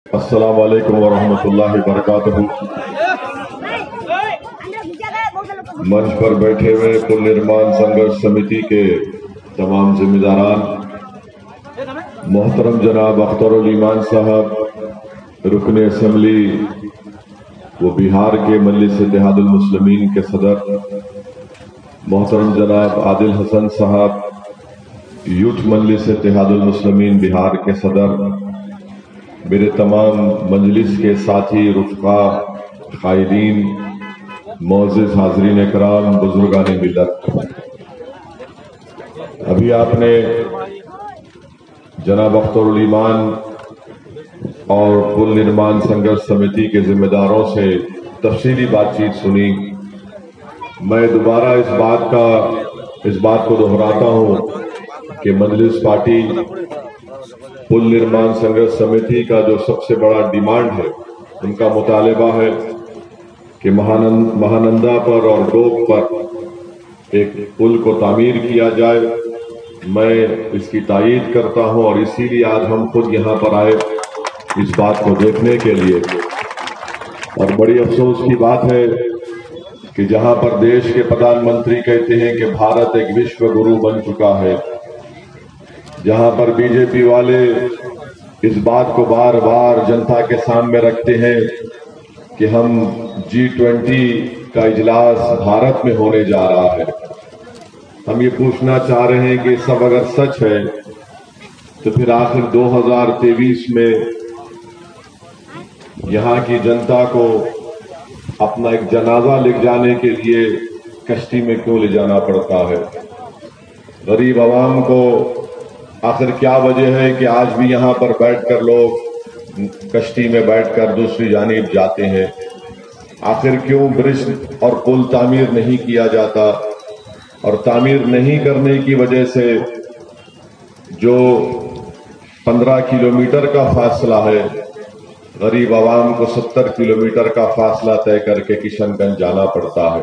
अस्सलामु अलैकुम वरहमतुल्लाहि वबरकातुहू। मंच पर बैठे हुए पुल निर्माण संघर्ष समिति के तमाम जिम्मेदारान, मोहतरम जनाब अख्तरुल ईमान साहब, रुकन असम्बली वो बिहार के मजलिस इत्तेहादुल मुस्लिमीन के सदर, मोहतरम जनाब आदिल हसन साहब, यूथ मजलिस इत्तेहादुल मुस्लिमीन बिहार के सदर, मेरे तमाम मजलिस के साथी, रुफ़क़ा, क़ायदीन, मोअज़्ज़िज़ हाज़रीन इकराम, बुज़ुर्गान मिल्लत, अभी आपने जनाब अख्तरुल ईमान और पुल निर्माण संघर्ष समिति के जिम्मेदारों से तफसीली बातचीत सुनी। मैं दोबारा इस बात को दोहराता हूँ कि मजलिस पार्टी पुल निर्माण संघर्ष समिति का जो सबसे बड़ा डिमांड है, उनका मुतालबा है कि महानंदा पर और डोब पर एक पुल को तामीर किया जाए। मैं इसकी तायीद करता हूं और इसीलिए आज हम खुद यहाँ पर आए इस बात को देखने के लिए। और बड़ी अफसोस की बात है कि जहाँ पर देश के प्रधानमंत्री कहते हैं कि भारत एक विश्व गुरु बन चुका है, जहां पर बीजेपी वाले इस बात को बार बार जनता के सामने रखते हैं कि हम G20 का इजलास भारत में होने जा रहा है। हम ये पूछना चाह रहे हैं कि सब अगर सच है तो फिर आखिर 2023 में यहाँ की जनता को अपना एक जनाजा ले जाने के लिए कश्ती में क्यों ले जाना पड़ता है? गरीब आवाम को आखिर क्या वजह है कि आज भी यहाँ पर बैठकर लोग कश्ती में बैठकर दूसरी जानिब जाते हैं? आखिर क्यों ब्रिज और पुल तामीर नहीं किया जाता? और तामीर नहीं करने की वजह से जो 15 किलोमीटर का फासला है, गरीब आवाम को 70 किलोमीटर का फासला तय करके किशनगंज जाना पड़ता है।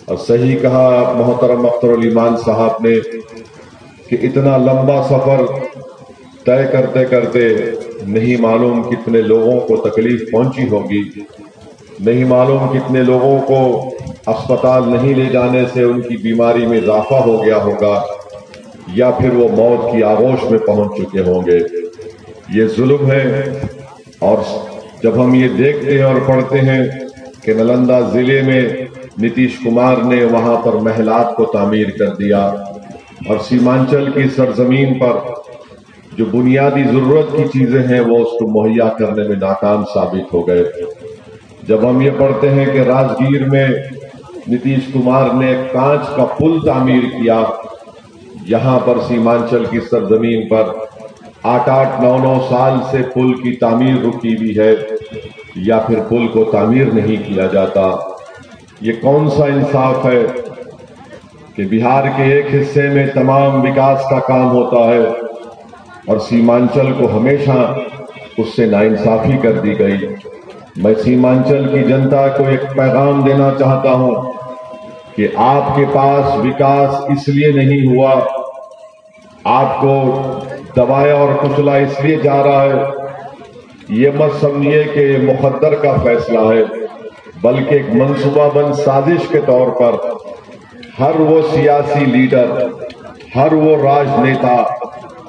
और सही कहा मोहतरम अख्तरुल ईमान साहब ने कि इतना लंबा सफर तय करते करते नहीं मालूम कितने लोगों को तकलीफ पहुंची होगी, नहीं मालूम कितने लोगों को अस्पताल नहीं ले जाने से उनकी बीमारी में इजाफा हो गया होगा, या फिर वो मौत की आगोश में पहुंच चुके होंगे। ये जुल्म है। और जब हम ये देखते हैं और पढ़ते हैं कि नालंदा जिले में नीतीश कुमार ने वहां पर महलात को तामीर कर दिया और सीमांचल की सरजमीन पर जो बुनियादी जरूरत की चीजें हैं वो उसको मुहैया करने में नाकाम साबित हो गए। जब हम ये पढ़ते हैं कि राजगीर में नीतीश कुमार ने कांच का पुल तामीर किया, यहां पर सीमांचल की सरजमीन पर 8-8, 9-9 साल से पुल की तामीर रुकी हुई है, या फिर पुल को तामीर नहीं किया जाता। ये कौन सा इंसाफ है कि बिहार के एक हिस्से में तमाम विकास का काम होता है और सीमांचल को हमेशा उससे नाइंसाफी कर दी गई। मैं सीमांचल की जनता को एक पैगाम देना चाहता हूं कि आपके पास विकास इसलिए नहीं हुआ, आपको दबाया और कुचला इसलिए जा रहा है, ये मत समझिए कि मुकद्दर का फैसला है, बल्कि एक मंसूबाबंद साजिश के तौर पर हर वो सियासी लीडर, हर वो राजनेता,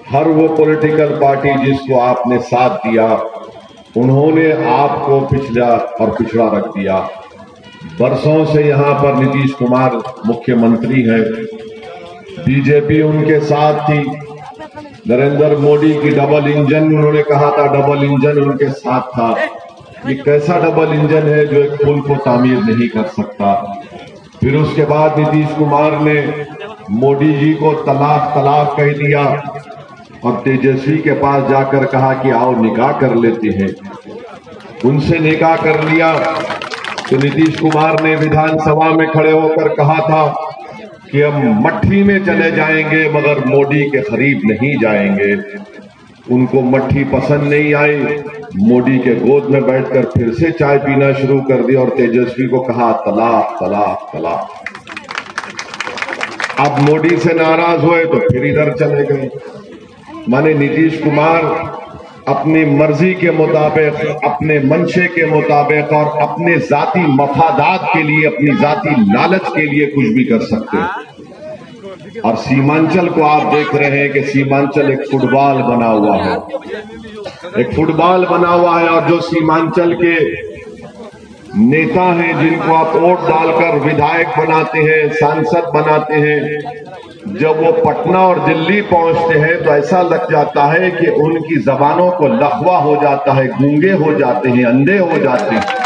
हर वो पॉलिटिकल पार्टी जिसको आपने साथ दिया, उन्होंने आपको पिछड़ा रख दिया। बरसों से यहाँ पर नीतीश कुमार मुख्यमंत्री हैं, बीजेपी उनके साथ थी, नरेंद्र मोदी की डबल इंजन, उन्होंने कहा था डबल इंजन उनके साथ था। ये कैसा डबल इंजन है जो एक पुल को तामीर नहीं कर सकता? फिर उसके बाद नीतीश कुमार ने मोदी जी को तलाक कह दिया और तेजस्वी के पास जाकर कहा कि आओ निकाह कर लेते हैं। उनसे निकाह कर लिया तो नीतीश कुमार ने विधानसभा में खड़े होकर कहा था कि हम मट्ठी में चले जाएंगे मगर मोदी के करीब नहीं जाएंगे। उनको मट्ठी पसंद नहीं आई, मोदी के गोद में बैठकर फिर से चाय पीना शुरू कर दिया और तेजस्वी को कहा तलाक तलाक तलाक। अब मोदी से नाराज हुए तो फिर इधर चले गए। माने नीतीश कुमार اپنی مرضی کے مطابق، اپنے منشے کے مطابق اور اپنے ذاتی مفادات کے لیے، اپنی ذاتی لالچ کے لیے کچھ بھی کر سکتے ہیں۔ اور سیمانچل کو آپ دیکھ رہے ہیں کہ سیمانچل ایک فٹ بال بنا ہوا ہے، ایک فٹ بال بنا ہوا ہے، اور جو سیمانچل کے نیتا ہیں جن کو آپ ووٹ ڈال کر ودھائک بناتے ہیں، سانسد بناتے ہیں، جب وہ پٹنہ اور دلی پہنچتے ہیں تو ایسا لگ جاتا ہے کہ ان کی زبانوں کو لخوا ہو جاتا ہے، گونگے ہو جاتے ہیں، اندھے ہو جاتے ہیں۔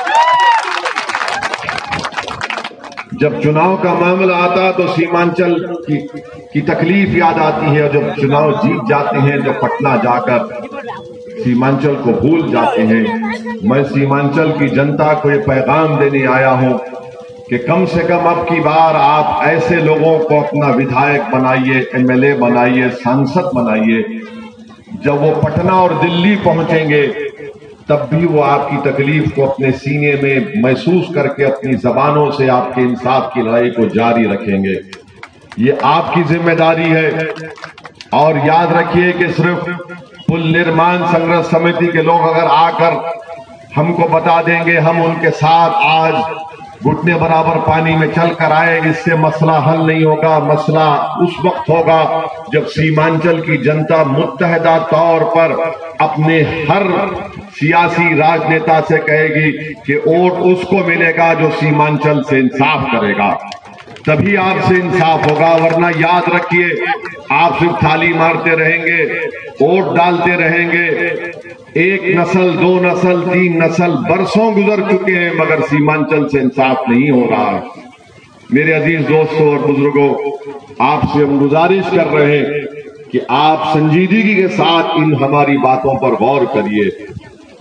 جب چناؤ کا معاملہ آتا تو سیمانچل کی تکلیف یاد آتی ہے، اور جب چناؤ جیت جاتے ہیں تو پٹنہ جا کر سیمانچل کو بھول جاتے ہیں۔ میں سیمانچل کی جنتا کو یہ پیغام دینے آیا ہوں کہ کم سے کم اب کی بار آپ ایسے لوگوں کو اپنا ودھائک بنائیے، ایم ایل اے بنائیے، سانسد بنائیے، جب وہ پٹنہ اور دلی پہنچیں گے تب بھی وہ آپ کی تکلیف کو اپنے سینے میں محسوس کر کے اپنی زبانوں سے آپ کے انصاف کی لڑائی کو جاری رکھیں گے۔ یہ آپ کی ذمہ داری ہے، اور یاد رکھیے کہ صرف پل نرمان سنگھرش سمیتی کے لوگ اگر آ کر ہم کو بتا دیں گے ہم ان کے ساتھ آج گھٹنے برابر پانی میں چل کر آئے، اس سے مسئلہ حل نہیں ہوگا۔ مسئلہ اس وقت ہوگا جب سیمانچل کی جنتا متحدہ طور پر اپنے ہر سیاسی راجنیتا سے کہے گی کہ ووٹ اس کو ملے گا جو سیمانچل سے انصاف کرے گا، تبھی آپ سے انصاف ہوگا۔ ورنہ یاد رکھیے آپ صرف تھالی مارتے رہیں گے، ووٹ ڈالتے رہیں گے، ایک نسل، دو نسل، تین نسل، برسوں گزر چکے ہیں مگر سیمانچل سے انصاف نہیں ہو رہا ہے۔ میرے عزیز دوستوں اور بزرگوں، آپ سے ہم گزارش کر رہے ہیں کہ آپ سنجیدگی کے ساتھ ان ہماری باتوں پر غور کریے۔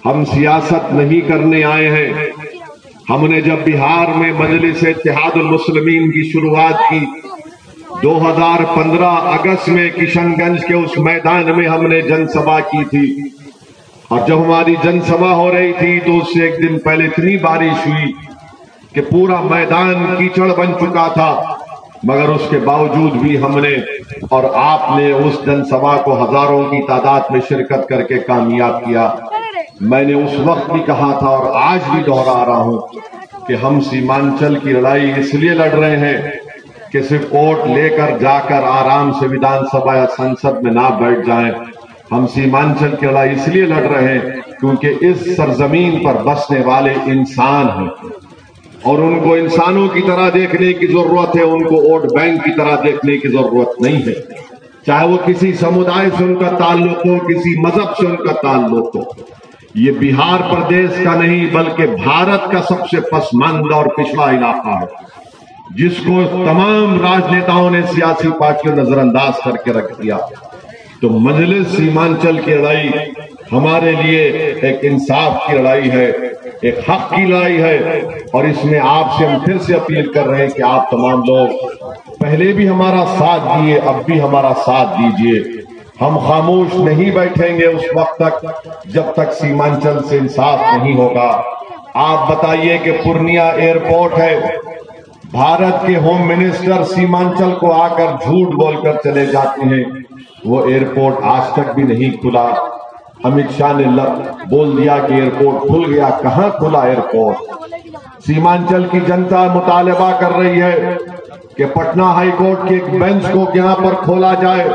ہم سیاست نہیں کرنے آئے ہیں۔ ہم نے جب بہار میں مجلس اتحاد المسلمین کی شروعات کی 2015 اگست میں کشن گنج کے اس میدان میں ہم نے جن سبھا کی تھی، اور جب ہماری جن سبھا ہو رہی تھی تو اس سے ایک دن پہلے اتنی بارش ہوئی کہ پورا میدان کیچڑ بن چکا تھا، مگر اس کے باوجود بھی ہم نے اور آپ نے اس جن سبھا کو ہزاروں کی تعداد میں شرکت کر کے کامیاب کیا۔ میں نے اس وقت بھی کہا تھا اور آج بھی دوہرا رہا ہوں کہ ہم سیمانچل کی لڑائی اس لیے لڑ رہے ہیں کہ صرف ووٹ لے کر جا کر آرام سے ویدھان سبھا یا سنسد میں نہ بیٹھ جائیں۔ ہم سیمانچل کی لڑائی اس لیے لڑ رہے ہیں کیونکہ اس سرزمین پر بسنے والے انسان ہیں، اور ان کو انسانوں کی طرح دیکھنے کی ضرورت ہے، ان کو ووٹ بینک کی طرح دیکھنے کی ضرورت نہیں ہے، چاہے وہ کسی سمودائے سے ان کا تعلق ہو، کسی مذہب سے ان کا تعلق ہو۔ یہ بہار پردیش کا نہیں بلکہ بھارت کا سب سے پسماندہ اور پچھڑا علاقہ ہے، جس کو تمام راجنیتاؤں نے سیاسی پارٹیوں نظر انداز کر کے رکھ دیا۔ تو مجلس سیمانچل کی لڑائی ہمارے لیے ایک انصاف کی لڑائی ہے، ایک حق کی لڑائی ہے، اور اس میں آپ سے ہم پھر سے اپیل کر رہے ہیں کہ آپ تمام لوگ پہلے بھی ہمارا ساتھ دیے، اب بھی ہمارا ساتھ دیجیے۔ ہم خاموش نہیں بیٹھیں گے اس وقت تک جب تک سیمانچل سے انصاف نہیں ہوگا۔ آپ بتائیے کہ پورنیہ ایئرپورٹ ہے، بھارت کے ہوم منسٹر سیمانچل کو آ کر جھوٹ بول کر چلے جاتے ہیں، وہ ایئرپورٹ آج تک بھی نہیں کھلا۔ امت شاہ نے بول دیا کہ ایئرپورٹ کھل گیا، کہاں کھلا ایئرپورٹ؟ سیمانچل کی جنتا مطالبہ کر رہی ہے کہ پٹنہ ہائی کورٹ کے ایک بینچ کو یہاں پر کھولا جائے،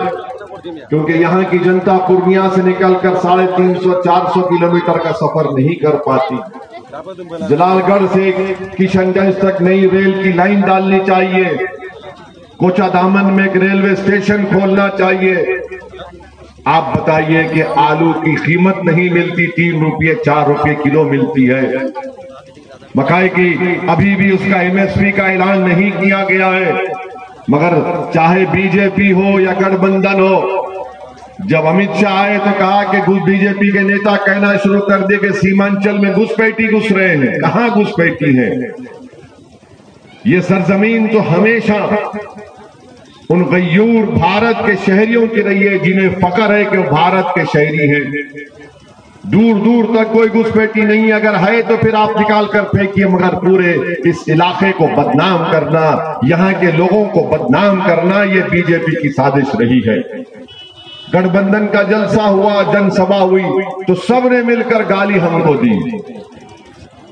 کیونکہ یہاں کی جنتا پورنیہ سے نکل کر 350-400 کلومیٹر کا سفر نہیں کر پاتی۔ جلال گڑھ سے کشن گنج تک نئی ریل کی لائن ڈالنی چاہیے، کوچا دامن میں ایک ریلوے اسٹیشن کھولنا چاہیے۔ آپ بتائیے کہ آلو کی قیمت نہیں ملتی، 3 روپے 4 روپے کلو ملتی ہے۔ مکئی کی ابھی بھی اس کا MSP کا اعلان نہیں کیا گیا ہے، مگر چاہے بی جے پی ہو یا گٹھ بندھن ہو، جب امت شاہ آئے تو کہا کہ بی جے پی کے نیتا کہنا شروع کر دے کہ سیمانچل میں گھسپیٹی گھس رہے ہیں۔ کہاں گھسپیٹی ہے؟ یہ سرزمین تو ہمیشہ ان غیور بھارت کے شہریوں کی رہی ہے جنہیں فخر ہے کہ وہ بھارت کے شہری ہیں۔ دور دور تک کوئی گھسپیٹی نہیں، اگر ہے تو پھر آپ نکال کر پھینکیے، مگر پورے اس علاقے کو بدنام کرنا، یہاں کے لوگوں کو بدنام کرنا، یہ بی جے پی کی سازش رہی ہے۔ गठबंधन का जलसा हुआ, जनसभा हुई, तो सबने मिलकर गाली हमको दी,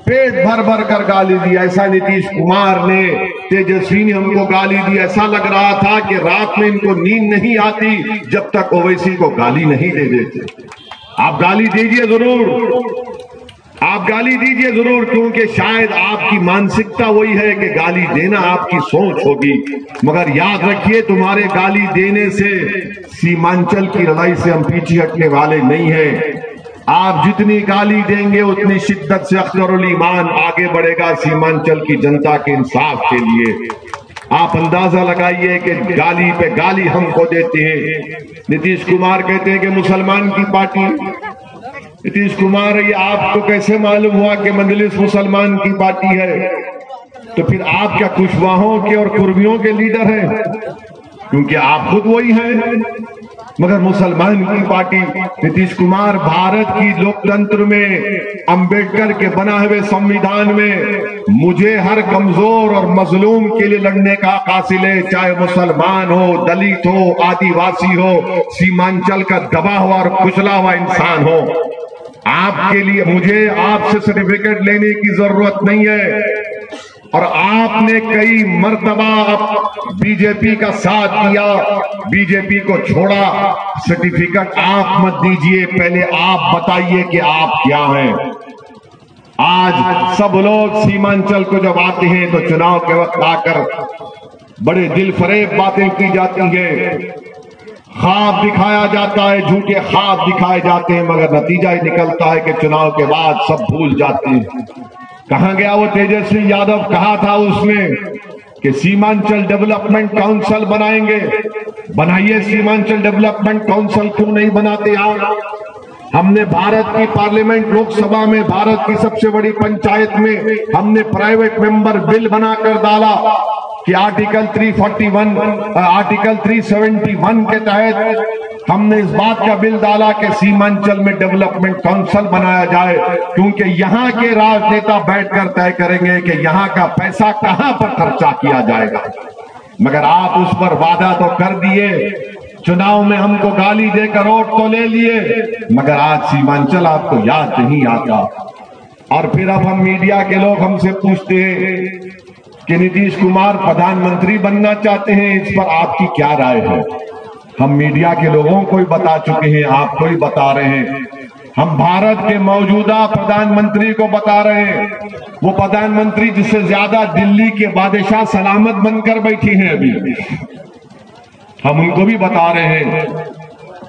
पेट भर भर कर गाली दी। ऐसा नीतीश कुमार ने, तेजस्वी ने हमको गाली दी, ऐसा लग रहा था कि रात में इनको नींद नहीं आती जब तक ओवैसी को गाली नहीं दे देते। आप गाली दीजिए जरूर, आप गाली दीजिए जरूर, क्योंकि शायद आपकी मानसिकता वही है कि गाली देना आपकी सोच होगी, मगर याद रखिए तुम्हारे गाली देने से सीमांचल की लड़ाई से हम पीछे हटने वाले नहीं हैं। आप जितनी गाली देंगे उतनी शिद्दत से अख्तरुल ईमान आगे बढ़ेगा सीमांचल की जनता के इंसाफ के लिए। आप अंदाजा लगाइए कि गाली पे गाली हमको देते हैं। नीतीश कुमार कहते हैं कि मुसलमान की पार्टी। नीतीश कुमार, ये आपको कैसे मालूम हुआ कि मजलिस मुसलमान की पार्टी है? तो फिर आप क्या कुशवाहों के और कुर्मियों के लीडर हैं? क्योंकि आप खुद वही हैं। मगर मुसलमान की पार्टी नीतीश कुमार, भारत की लोकतंत्र में, अंबेडकर के बना हुए संविधान में मुझे हर कमजोर और मजलूम के लिए लड़ने का हासिल है, चाहे मुसलमान हो, दलित हो, आदिवासी हो, सीमांचल का दबा हुआ और कुचला हुआ इंसान हो। आपके लिए मुझे आपसे सर्टिफिकेट लेने की जरूरत नहीं है। और आपने कई मर्तबा बीजेपी का साथ दिया, बीजेपी को छोड़ा, सर्टिफिकेट आप मत दीजिए, पहले आप बताइए कि आप क्या हैं। आज सब लोग सीमांचल को जब आते हैं तो चुनाव के वक्त आकर बड़े दिल फरेब बातें की जाती हैं, ख्वाब दिखाया जाता है, झूठे ख्वाब दिखाए जाते हैं, मगर नतीजा ही निकलता है कि चुनाव के बाद सब भूल जाते हैं। कहां गया वो तेजस्वी यादव? कहा था उसने कि सीमांचल डेवलपमेंट काउंसिल बनाएंगे। बनाइए सीमांचल डेवलपमेंट काउंसिल, क्यों नहीं बनाते आप? हमने भारत की पार्लियामेंट, लोकसभा में, भारत की सबसे बड़ी पंचायत में हमने प्राइवेट मेंबर बिल बनाकर डाला कि आर्टिकल 371 के तहत हमने इस बात का बिल डाला कि सीमांचल में डेवलपमेंट काउंसिल बनाया जाए, क्योंकि यहाँ के राजनेता बैठकर तय करेंगे कि यहाँ का पैसा कहाँ पर खर्चा किया जाएगा। मगर आप उस पर वादा तो कर दिए, चुनाव में हमको गाली देकर वोट तो ले लिए, मगर आज सीमांचल आपको याद नहीं आता। और फिर अब हम मीडिया के लोग हमसे पूछते हैं कि नीतीश कुमार प्रधानमंत्री बनना चाहते हैं, इस पर आपकी क्या राय है? हम मीडिया के लोगों को ही बता चुके हैं, आपको ही बता रहे हैं। हम भारत के मौजूदा प्रधानमंत्री को बता रहे हैं, वो प्रधानमंत्री जिससे ज्यादा दिल्ली के बादशाह सलामत बनकर बैठी हैं अभी। हम उनको भी बता रहे हैं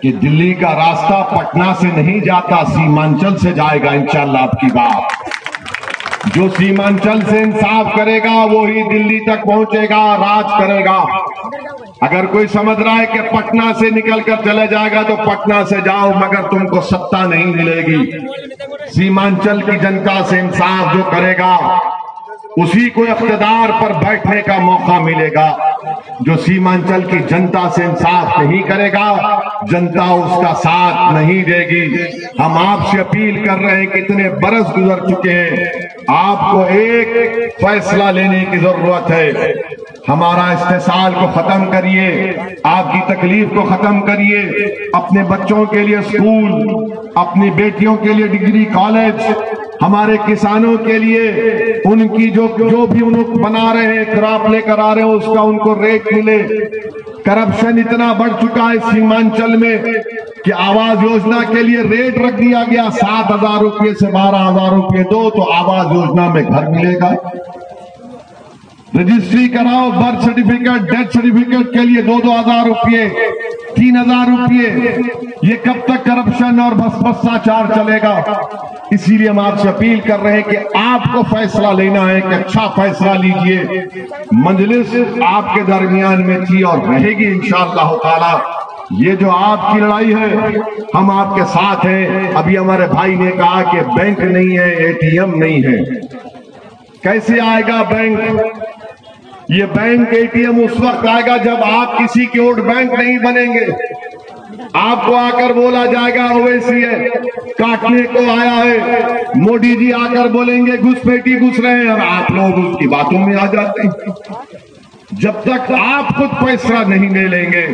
कि दिल्ली का रास्ता पटना से नहीं जाता, सीमांचल से जाएगा इंशाअल्लाह। आपकी बात, जो सीमांचल से इंसाफ करेगा वो ही दिल्ली तक पहुंचेगा, राज करेगा। अगर कोई समझ रहा है कि पटना से निकलकर चले जाएगा तो पटना से जाओ, मगर तुमको सत्ता नहीं मिलेगी। सीमांचल की जनता से इंसाफ जो करेगा उसी को इख्तिदार पर बैठने का मौका मिलेगा। जो सीमांचल की जनता से इंसाफ नहीं करेगा, जनता उसका साथ नहीं देगी। हम आपसे अपील कर रहे हैं कि इतने बरस गुजर चुके हैं, आपको एक फैसला लेने की जरूरत है। हमारा इस्तेसाल को खत्म करिए, आपकी तकलीफ को खत्म करिए, अपने बच्चों के लिए स्कूल, अपनी बेटियों के लिए डिग्री कॉलेज, हमारे किसानों के लिए उनकी जो भी उनको बना रहे हैं, क्रॉप लेकर आ रहे हैं, उसका उनको रेट मिले। करप्शन इतना बढ़ चुका है सीमांचल में कि आवास योजना के लिए रेट रख दिया गया, 7,000 रुपये से 12,000 रुपये दो तो आवास योजना में घर मिलेगा। रजिस्ट्री कराओ, बर्थ सर्टिफिकेट, डेथ सर्टिफिकेट के लिए 2,000 रुपये, 3,000 रुपये। ये कब तक करप्शन और भ्रष्टाचार चलेगा? इसीलिए हम आपसे अपील कर रहे हैं कि आपको फैसला लेना है कि अच्छा फैसला लीजिए। मजलिस आपके दरमियान में थी और रहेगी इंशाअल्लाह ताला। ये जो आपकी लड़ाई है, हम आपके साथ हैं। अभी हमारे भाई ने कहा कि बैंक नहीं है, एटीएम नहीं है। कैसे आएगा बैंक? ये बैंक एटीएम उस वक्त आएगा जब आप किसी के वोट बैंक नहीं बनेंगे। आपको आकर बोला जाएगा ओवैसी है, काटने को आया है, मोदी जी आकर बोलेंगे घुसपैठी घुस रहे हैं, और आप लोग उसकी बातों में आ जाते हैं। جب تک آپ خود فیصلہ نہیں لے لیں گے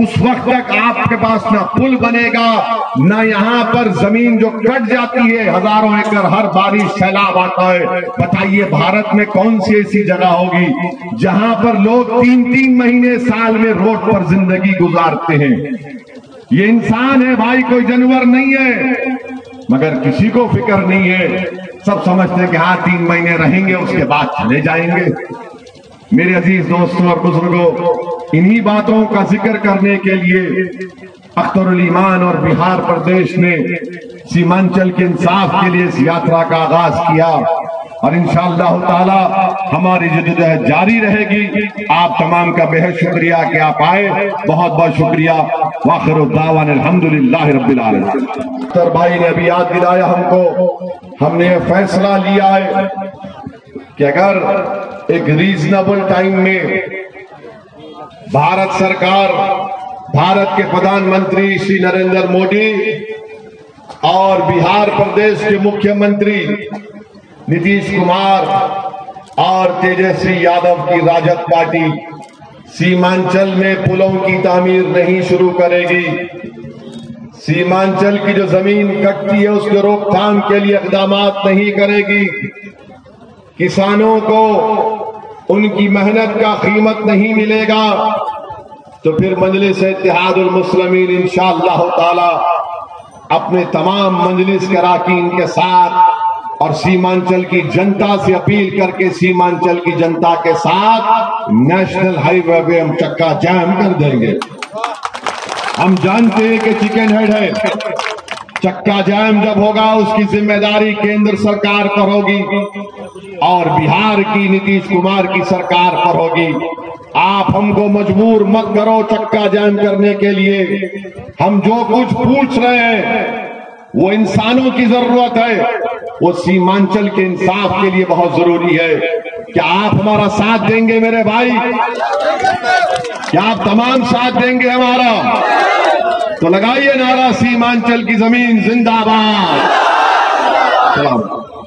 اس وقت تک آپ کے پاس نہ پل بنے گا، نہ یہاں پر زمین جو کٹ جاتی ہے ہزاروں ایکڑ ہر بارش سیلاب آتا ہے، بتائیے بھارت میں کون سی ایسی جگہ ہوگی جہاں پر لوگ 3 مہینے سال میں روڈ پر زندگی گزارتے ہیں؟ یہ انسان ہے بھائی، کوئی جانور نہیں ہے، مگر کسی کو فکر نہیں ہے، سب سمجھتے ہیں کہ ہاں 3 مہینے رہیں گے اس کے بعد چلے جائیں گے۔ میرے عزیز دوستوں اور بزرگوں، انہی باتوں کا ذکر کرنے کے لیے اختر الایمان اور بہار پردیش نے سیمانچل کے انصاف کے لیے اس یاترا کا آغاز کیا، اور انشاءاللہ تعالی ہماری جدوجہد جاری رہے گی۔ آپ تمام کا بہت شکریہ کہ آپ آئے، بہت بہت شکریہ۔ وآخر الدعوانا الحمدللہ رب العالمین۔ ڈاکٹر بھائی نے ابھی یاد دلایا ہم کو، ہم نے یہ فیصلہ لیا ہے کہ اگر ایک ریزنیبل ٹائم میں بھارت سرکار، بھارت کے پردھان منتری شری نریندر مودی اور بہار پردیش کے مکھیہ منتری نتیش کمار اور تیجسوی یادو کی راجد پارٹی سیمانچل میں پلوں کی تعمیر نہیں شروع کرے گی، سیمانچل کی جو زمین کٹتی ہے اس کے روک تھام کے لیے اقدامات نہیں کرے گی، کسانوں کو ان کی محنت کا قیمت نہیں ملے گا، تو پھر مجلس اتحاد المسلمین انشاءاللہ تعالی اپنے تمام مجلس کے اراکین کے ساتھ اور سیمانچل کی جنتا سے اپیل کر کے سیمانچل کی جنتا کے ساتھ نیشنل ہائی وے پہ ہم چکا جام کر دیں گے۔ ہم جانتے ہیں کہ چکن ہیڈ ہے، چکا جام جب ہوگا اس کی ذمہ داری کیندر سرکار پر ہوگی اور بہار کی نتیش کمار کی سرکار پر ہوگی۔ آپ ہم کو مجبور مت کرو چکا جام کرنے کے لیے، ہم جو کچھ پوچھ رہے ہیں وہ انسانوں کی ضرورت ہے، وہ سیمانچل کے انصاف کے لیے بہت ضروری ہے۔ کیا آپ ہمارا ساتھ دیں گے میرے بھائی؟ کیا آپ تمام ساتھ دیں گے ہمارا؟ تو لگائیے نعرہ سیمانچل کی زمین زندہ باد۔